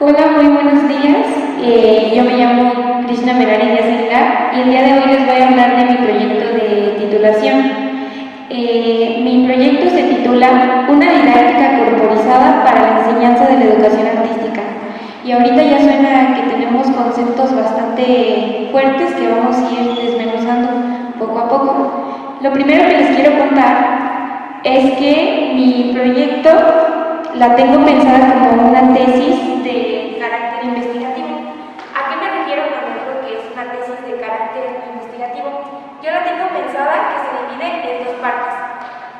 Hola, muy buenos días. Yo me llamo Krishna Merari Díaz Aguilar y el día de hoy les voy a hablar de mi proyecto de titulación. Mi proyecto se titula Una didáctica corporizada para la enseñanza de la educación artística. Y ahorita ya suena que tenemos conceptos bastante fuertes que vamos a ir desmenuzando poco a poco. Lo primero que les quiero contar es que mi proyecto la tengo pensada como una tesis de carácter investigativo. ¿A qué me refiero cuando digo que es una tesis de carácter investigativo? Yo la tengo pensada que se divide en dos partes.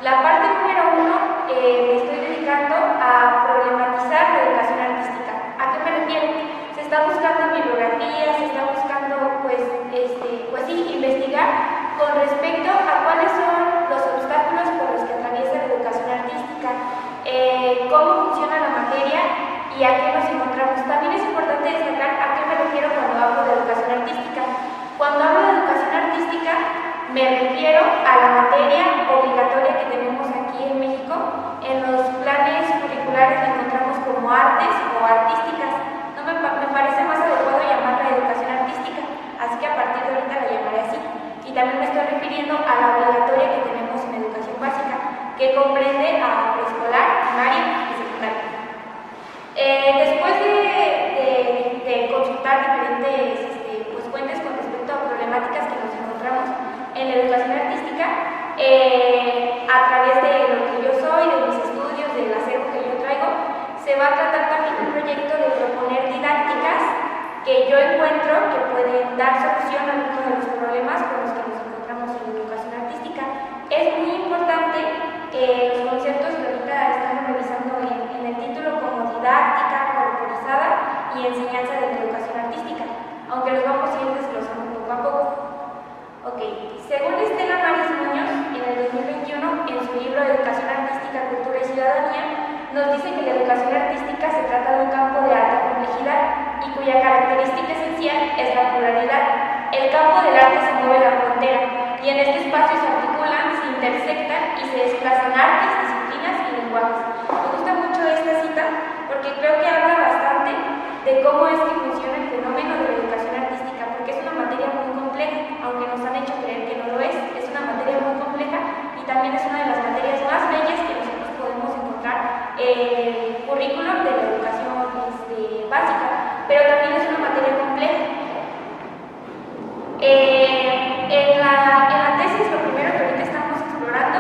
La parte número uno, me estoy dedicando a problematizar la educación artística. ¿A qué me refiero? Se está buscando bibliografía, se está buscando, pues sí, investigar con respecto a cuáles son los obstáculos por los que atraviesa la educación artística, cómo funciona la materia y a qué nos encontramos. También es importante destacar a qué me refiero cuando hablo de educación artística. Cuando hablo de educación artística, me refiero a la materia obligatoria que tenemos aquí en México. En los planes curriculares la encontramos como artes o artísticas. No me parece más adecuado llamarla educación artística, así que a partir de ahorita la llamaré así. Y también me estoy refiriendo a la obligatoria que tenemos en educación básica, que comprende a preescolar, primaria y secundaria. Después de consultar diferentes fuentes con respecto a problemáticas que nos encontramos en la educación artística, a través de lo que yo soy, de mis estudios, del acervo que yo traigo, se va a tratar también un proyecto de proponer didácticas que yo encuentro que pueden dar solución a algunos de los problemas con los que nos encontramos en la educación artística. Es muy importante los conceptos que ahorita estamos revisando en el título como didáctica, corporizada y enseñanza de la educación artística, aunque los vamos a ir desglosando poco a poco. Ok, según Estela Maris Muñoz, en el 2021, en su libro Educación Artística, Cultura y Ciudadanía, nos dice que la educación artística se trata de un campo de alta complejidad y cuya característica esencial es la pluralidad. El campo del arte se mueve la frontera y en este espacio se articulan, se intersectan y se desplazan artes, disciplinas y lenguajes. Me gusta mucho esta cita porque creo que habla bastante de cómo es que funciona el fenómeno de la educación artística, porque es una materia muy compleja, aunque nos han hecho creer que no lo es una materia muy compleja y también es una de las materias más bellas que nosotros podemos encontrar en el currículum de la educación básica, pero también es una materia compleja. En la tesis lo primero que ahorita estamos explorando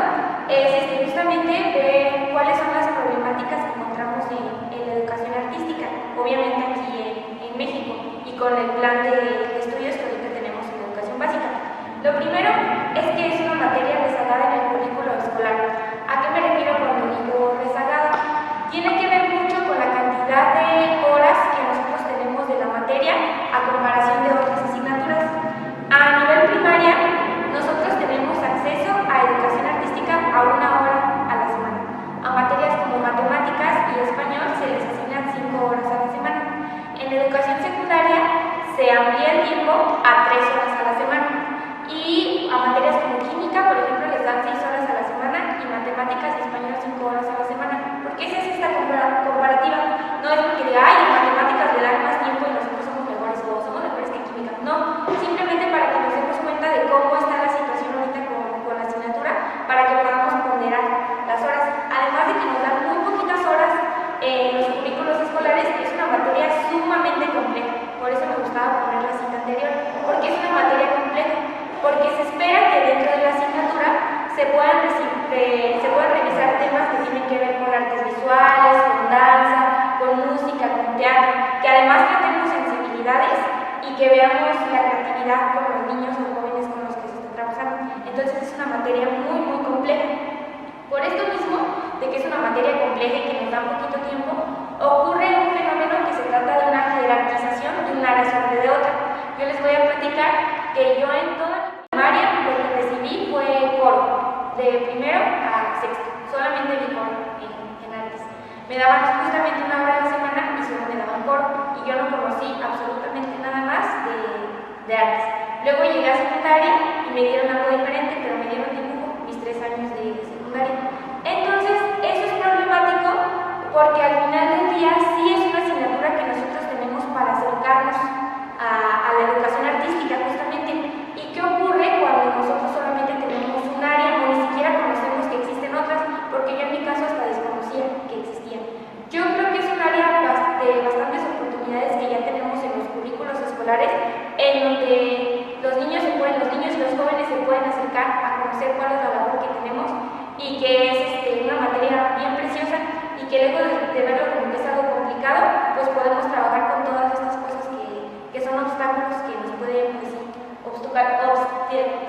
es justamente ver cuáles son las problemáticas que encontramos en la educación artística, obviamente aquí en México y con el plan de estudios que ahorita tenemos en la educación básica. Lo primero es que es una materia rezagada en el currículo escolar. ¿A qué me refiero cuando digo rezagada? Tiene que ver mucho con la cantidad de horas que nosotros tenemos de la materia a comparación de otras asignaturas. A nivel primaria, nosotros tenemos acceso a educación artística a 1 hora a la semana. A materias como matemáticas y español se les asignan 5 horas a la semana. En educación secundaria se amplía el tiempo a 3 horas a la semana. Y a materias como química, por ejemplo, les dan 6 horas a la semana y matemáticas y español 5 horas a la semana. ¿Por qué se hace esta comparativa? No es porque diga, ay, en matemáticas le dan más tiempo y nosotros somos mejores o somos mejores que en química. No, simplemente para que nos demos cuenta de cómo está la situación ahorita con la asignatura, para que podamos ponderar las horas. Además de que nos dan muy poquitas horas en los currículos escolares, es una materia sumamente compleja. Por eso me gustaba poner la cita anterior, porque es una materia compleja. Porque se espera que dentro de la asignatura se puedan revisar temas que tienen que ver con artes visuales, con danza, con música, con teatro, que además tratemos sensibilidades y que veamos la creatividad con los niños o jóvenes con los que se está trabajando. Entonces es una materia muy, muy compleja. Por esto mismo, de que es una materia compleja y que nos da poquito tiempo, ocurre un fenómeno que se trata de una jerarquización de una área sobre de otra. Yo les voy a platicar que yo en toda mi primaria lo que recibí fue coro, de primero a sexto, solamente vi coro en artes. Me daban justamente 1 hora a la semana y solo me daban coro, y yo no conocí absolutamente nada más de artes. Luego llegué a secundaria y me dieron algo diferente, pero me dieron dibujo, mis 3 años de secundaria. Entonces, eso es problemático porque al final del día sí es una asignatura que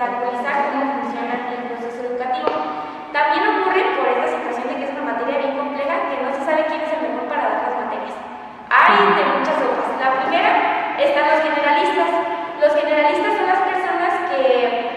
obstaculizar cómo funciona el proceso educativo. También ocurre por esta situación de que es una materia bien compleja que no se sabe quién es el mejor para dar las materias. Hay de muchas sopas. La primera están los generalistas. Los generalistas son las personas que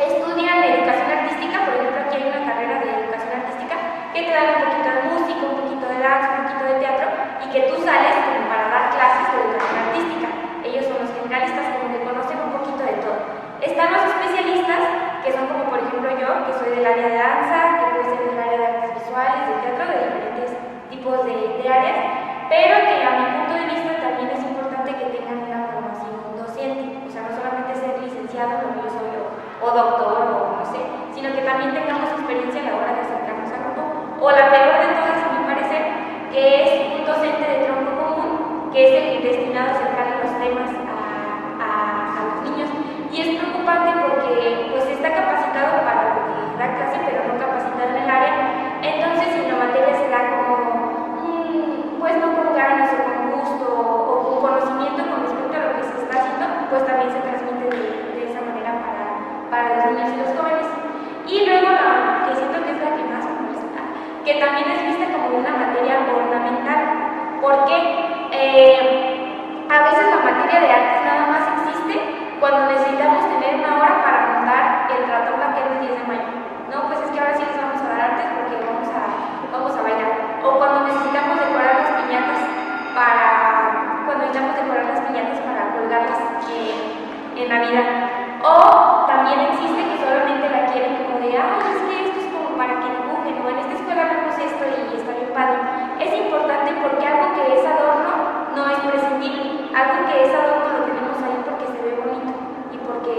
estudian educación artística. Por ejemplo, aquí hay una carrera de educación artística que te dan un poquito de música, un poquito de danza, un poquito de teatro y que tú sales como para dar clases de educación artística. Ellos son los generalistas, como que conocen un poquito de todo. Están los especialistas, que son como por ejemplo yo, que soy del área de danza, que puede ser del área de artes visuales, de teatro, de diferentes tipos de áreas, pero que a mi punto de vista también es importante que tengan una formación docente, o sea, no solamente ser licenciado, como yo soy, o doctor, o no sé, sino que también tengamos experiencia a la hora de acercarnos al grupo, o la peor de todas, a mi parecer, que es un docente de tronco común, que es el destinado a acercar los temas a los niños. Y es preocupante porque pues está capacitado para lo que da clase, pero no capacitado en el área. Entonces, si la materia se da como, pues no con ganas o con gusto o con conocimiento con respecto a lo que se está haciendo, pues también se transmite de esa manera para los niños y los jóvenes. Y luego, que siento que es la que más me molesta, que también es vista como una materia ornamental. ¿Por qué? A veces la materia de artes nada más existe cuando necesitamos tener una hora para montar el ratón vaquero el 10 de mayo. No, pues es que ahora sí les vamos a dar artes porque vamos a bailar. O cuando necesitamos decorar las piñatas para colgarlas en Navidad. O también existe que solamente la quieren como de, es que esto es como para que dibujen, o en esta escuela vemos esto y está bien padre. Es importante porque algo que es adorno no es prescindible. Algo que es adorno lo tenemos ahí porque se ve bonito y porque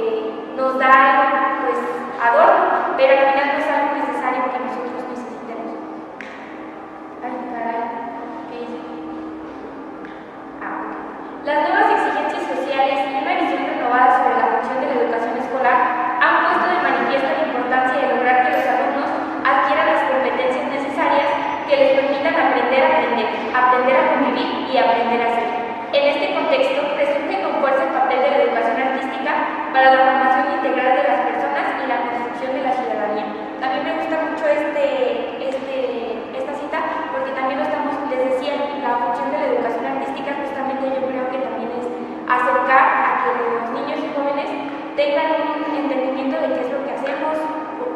nos da algo, pues, adorno, pero al final no es algo necesario que nosotros necesitemos. Ay, caray, ¿qué hice? Las nuevas exigencias sociales y una visión renovada sobre la función de la educación escolar han puesto de manifiesto la importancia de lograr que los alumnos adquieran las competencias necesarias que les permitan aprender a convivir y aprender a ser. En este contexto, resurge con fuerza el papel de la educación artística para la formación integral de las personas y la construcción de la ciudadanía. También me gusta mucho esta cita porque también les decía, la función de la educación artística justamente yo creo que también es acercar a que los niños y jóvenes tengan un entendimiento de qué es lo que hacemos,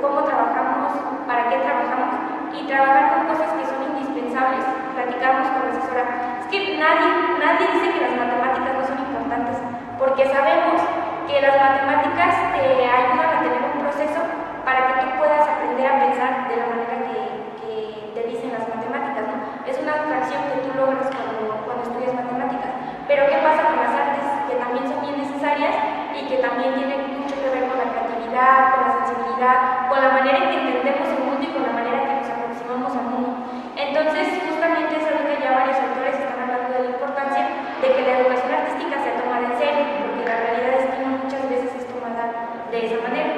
cómo trabajamos, para qué trabajamos y trabajar con cosas que son indispensables. Platicamos con la asesora. Es que nadie dice que las matemáticas no son importantes, porque sabemos que las matemáticas te ayudan a tener un proceso para que tú puedas aprender a pensar de la manera que te dicen las matemáticas, ¿no? Es una abstracción que tú logras cuando estudias matemáticas. Pero ¿qué pasa con las artes? Que también son bien necesarias y que también tienen mucho que ver con la creatividad, con la sensibilidad, con la manera en que entendemos el mundo y con la manera en que nos aproximamos al mundo. Entonces, justamente es algo que ya varios autores están hablando de la importancia de que la educación artística sea tomada en serio, porque la realidad es que muchas veces es tomada de esa manera.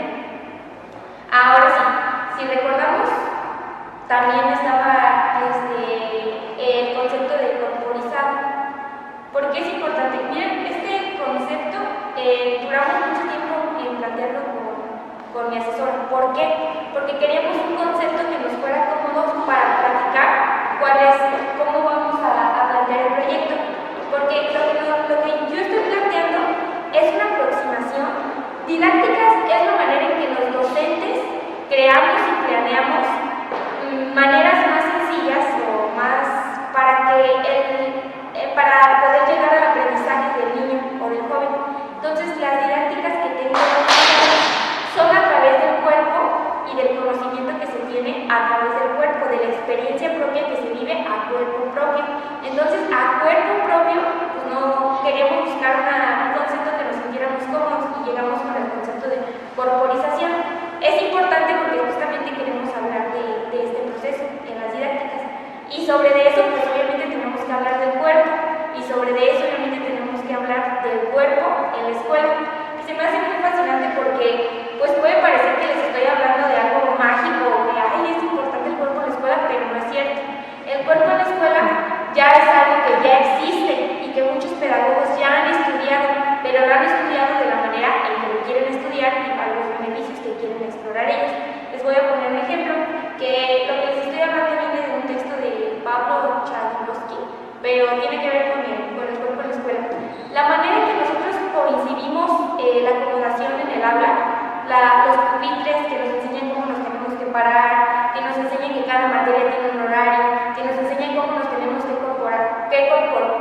Ahora sí, si recordamos, también estaba el concepto de corporizado. ¿Por qué es importante? Miren, este concepto duramos mucho tiempo en plantearlo con mi asesora. ¿Por qué? Porque queríamos un concepto que nos fuera cómodo para platicar cómo vamos a plantear el proyecto. Porque lo que yo estoy planteando es una aproximación. Didácticas es la manera en que los docentes creamos y planeamos maneras más sencillas o más para poder llegar al aprendizaje del niño o del joven. Entonces, las didácticas que tengo son a través del cuerpo y del conocimiento que se tiene a través del cuerpo, de la experiencia propia que se vive a cuerpo propio. Entonces, a cuerpo propio, pues no queríamos buscar un concepto que nos sintiéramos cómodos y llegamos con el concepto de corporización. Es importante porque justamente queremos hablar de este proceso en las didácticas. Y sobre eso, pues obviamente tenemos que hablar del cuerpo. Y sobre eso, obviamente tenemos que hablar del cuerpo en la escuela. Y se me hace muy fascinante porque pues puede parecer que les estoy hablando de algo mágico o que es importante el cuerpo en la escuela, pero no es cierto. El cuerpo en la escuela ya es algo que ya existe y que muchos pedagogos ya han estudiado, pero lo han estudiado de la manera en que lo quieren estudiar y para los beneficios La manera en que nosotros coincidimos la acomodación en el aula, los pupitres que nos enseñan cómo nos tenemos que parar, que nos enseñan que cada materia tiene un horario, que nos enseñan cómo nos tenemos que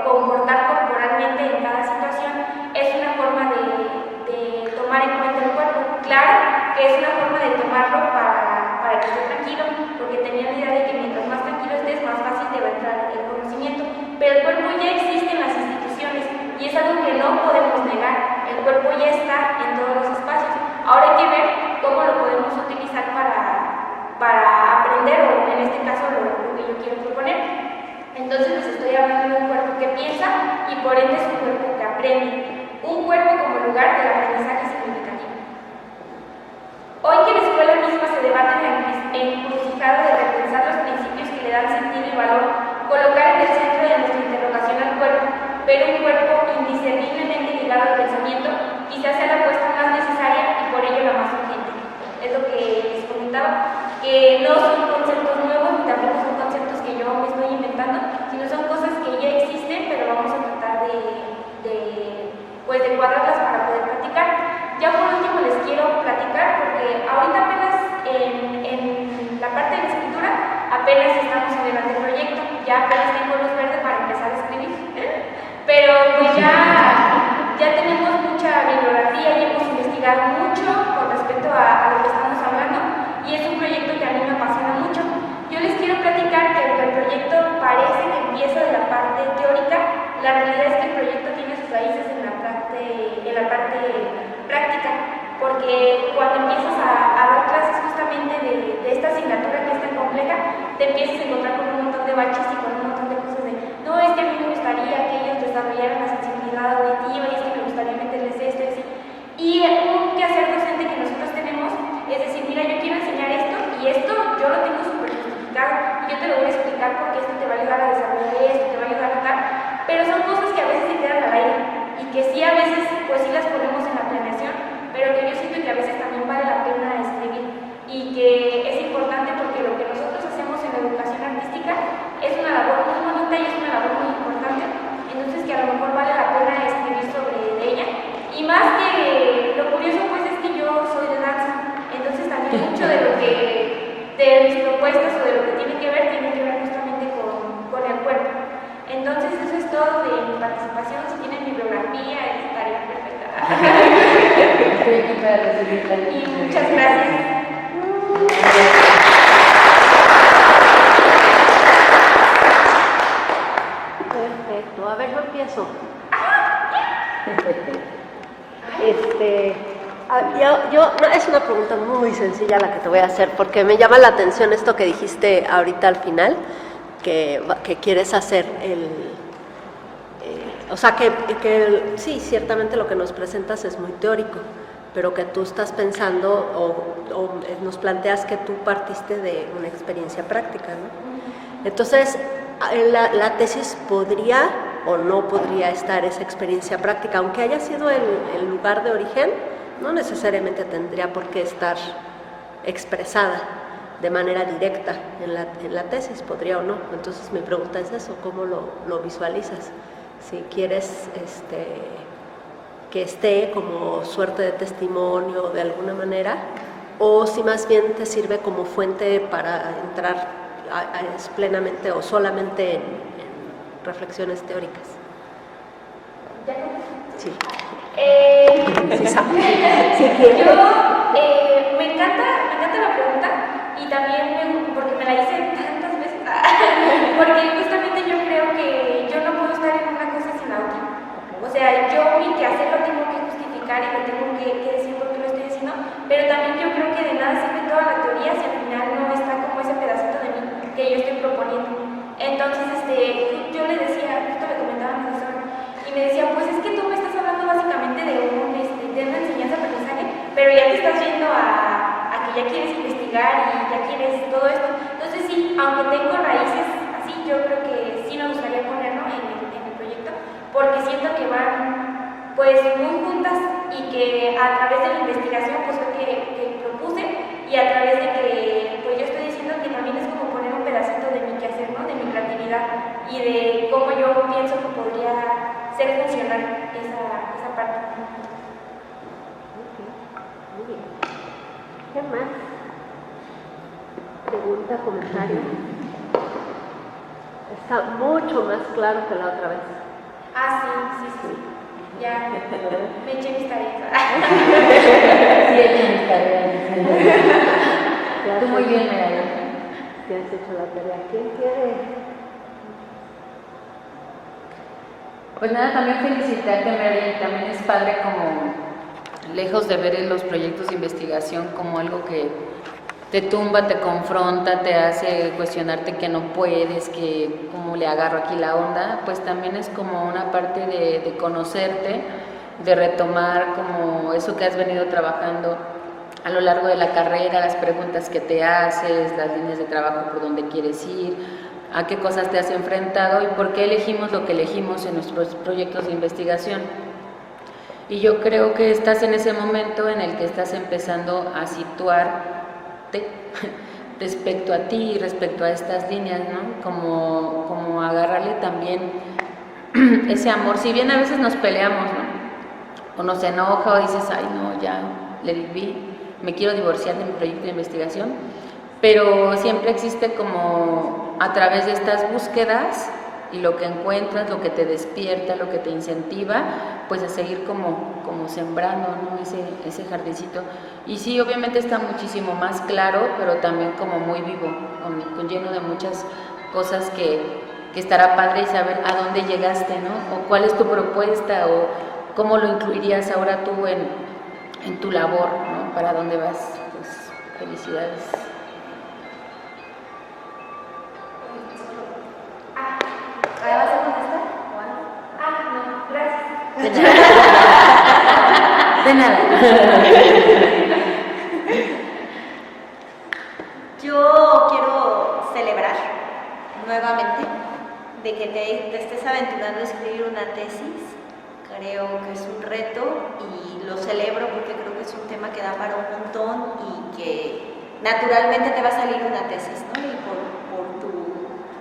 comportar corporalmente en cada situación, es una forma de tomar en cuenta el cuerpo. Claro que es una forma de tomarlo para que esté tranquilo, porque tenía la idea de que mientras más tranquilo estés, más fácil te va a entrar el conocimiento. Pero el cuerpo ya existe en las instituciones y es algo que no podemos negar. El cuerpo ya está en todos los espacios. Ahora hay que ver cómo lo podemos utilizar para aprender, o en este caso lo que yo quiero proponer. Entonces les estoy hablando de un cuerpo que piensa y por ende es un cuerpo que aprende. Un cuerpo como lugar del aprendizaje significativo. Hoy que la escuela misma se debate en la encrucijada de repensar los principios que le dan sentido y valor, colocar en el centro de nuestra interrogación al cuerpo, ver un cuerpo indiscerniblemente ligado al pensamiento, quizás sea la apuesta más necesaria y por ello la más urgente. Es lo que les comentaba, que no son conceptos nuevos ni tampoco son conceptos que yo me estoy inventando, sino son cosas que ya existen, pero vamos a tratar de cuadrarlas para poder platicar. Ya por último les quiero platicar, porque ahorita apenas en la parte de la escritura apenas estamos en el anteproyecto, ya apenas tengo luz verde para empezar a escribir, pero pues ya tenemos mucha bibliografía y hemos investigado mucho con respecto a lo que estamos hablando, y es un proyecto que a mí me apasiona mucho. Yo les quiero platicar que aunque el proyecto parece que empieza de la parte teórica, la realidad es que el proyecto tiene sus raíces en la parte práctica, porque cuando empiezas a dar clases justamente de esta asignatura que es tan compleja, te empiezas a encontrar con un montón de baches y con un montón de cosas de, no, es que a mí me gustaría que ellos desarrollaran la sensibilidad auditiva, y es que me gustaría meterles esto y así. Y un quehacer docente que nosotros tenemos es decir, mira, yo quiero enseñar esto y esto yo lo tengo súper justificado y yo te lo voy a explicar porque esto te va a ayudar a desarrollar esto, te va a ayudar a tal, pero son cosas que a veces se quedan al aire y que sí a veces pues sí las ponemos en la planeación, pero que yo siento que a veces también vale la pena escribir y que es importante porque lo que nosotros hacemos en la educación artística es una labor muy bonita y es una labor muy importante, entonces que a lo mejor vale la pena escribir sobre ella. Y más que lo curioso pues es que yo soy de danza, entonces también mucho de mis propuestas o de lo que tiene que ver justamente con el cuerpo. Entonces eso es todo de mi participación. Si tienen bibliografía, estaría perfecta. Y muchas gracias. Perfecto, a ver, yo empiezo. No, es una pregunta muy sencilla la que te voy a hacer, porque me llama la atención esto que dijiste ahorita al final, que quieres hacer o sea, sí, ciertamente lo que nos presentas es muy teórico, pero que tú estás pensando o nos planteas que tú partiste de una experiencia práctica, ¿no? Entonces, la tesis podría o no podría estar esa experiencia práctica, aunque haya sido el lugar de origen, no necesariamente tendría por qué estar expresada de manera directa en la tesis, podría o no. Entonces mi pregunta es eso, ¿cómo lo visualizas? Si quieres que esté como suerte de testimonio de alguna manera, o si más bien te sirve como fuente para entrar plenamente o solamente en reflexiones teóricas. Sí. Yo me encanta la pregunta y también porque me la hice tantas veces, porque justamente yo creo que yo no puedo estar en una cosa sin la otra. O sea, yo mi quehacer lo tengo que justificar y lo tengo que decir por qué lo estoy haciendo, pero también yo creo que de nada sirve toda la teoría si al final no está como ese pedacito de mí que yo estoy proponiendo. Entonces, yo le decía, justo le comentaba a mi profesora, y me decía, pues es que tú me estás hablando básicamente de una enseñanza-aprendizaje, pero ya te estás yendo a que ya quieres investigar y ya quieres todo esto. Entonces sí, aunque tengo raíces así, yo creo que sí me gustaría ponerlo en el proyecto, porque siento que van pues muy juntas y que a través de la investigación pues que propuse y a través de que pues yo estoy diciendo que también es como poner un pedacito de mi quehacer, ¿no? De mi creatividad y de cómo yo pienso que podría ser funcional. esa parte. Muy bien. ¿Qué más? Pregunta, comentario. Está mucho más claro que la otra vez. Ah, sí. Ya me eché mis tareas. Sí, eché mis tareas. Tú muy bien, Merari. Si has hecho la tarea. ¿Quién quiere? Pues nada, también felicitarte, Merari. También es padre como, lejos de ver los proyectos de investigación como algo que te tumba, te confronta, te hace cuestionarte que no puedes, que cómo le agarro aquí la onda, pues también es como una parte de conocerte, de retomar como eso que has venido trabajando a lo largo de la carrera, las preguntas que te haces, las líneas de trabajo por donde quieres ir, a qué cosas te has enfrentado y por qué elegimos lo que elegimos en nuestros proyectos de investigación. Y yo creo que estás en ese momento en el que estás empezando a situarte respecto a ti y respecto a estas líneas, ¿no? Como agarrarle también ese amor, si bien a veces nos peleamos, ¿no? O nos enoja o dices, ay no, ya, let it be, me quiero divorciar de mi proyecto de investigación, pero siempre existe como a través de estas búsquedas y lo que encuentras, lo que te despierta, lo que te incentiva, pues a seguir como sembrando, ¿no? ese jardincito. Y sí, obviamente está muchísimo más claro, pero también como muy vivo, con lleno de muchas cosas que estará padre y saber a dónde llegaste, ¿no? O cuál es tu propuesta, o cómo lo incluirías ahora tú en tu labor, ¿no? ¿Para dónde vas? Pues felicidades. ¿Ahora vas a contestar? No, gracias. De nada. Yo quiero celebrar nuevamente de que te estés aventurando a escribir una tesis. Creo que es un reto y lo celebro porque creo que es un tema que da para un montón y que naturalmente te va a salir una tesis, ¿no? Y por tu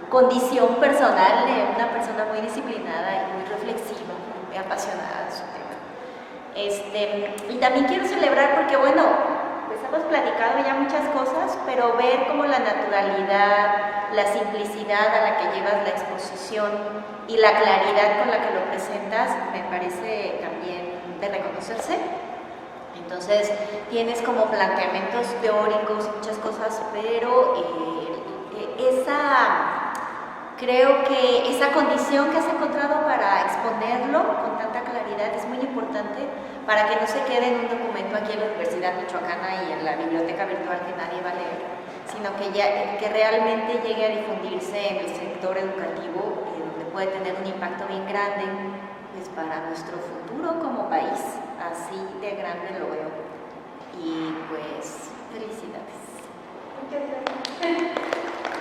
condición personal de una persona muy disciplinada y muy reflexiva, muy apasionada de su tema. Y también quiero celebrar porque, bueno, pues hemos platicado ya muchas cosas, pero ver como la naturalidad, la simplicidad a la que llevas la exposición y la claridad con la que lo presentas me parece también de reconocerse. Entonces tienes como planteamientos teóricos, muchas cosas, pero creo que esa condición que has encontrado para exponerlo con tanta claridad es muy importante para que no se quede en un documento aquí en la Universidad Michoacana y en la biblioteca virtual que nadie va a leer, sino que realmente llegue a difundirse en el sector educativo, donde puede tener un impacto bien grande pues, para nuestro futuro como país. Así de grande lo veo. Y pues, felicidades. Muchas gracias.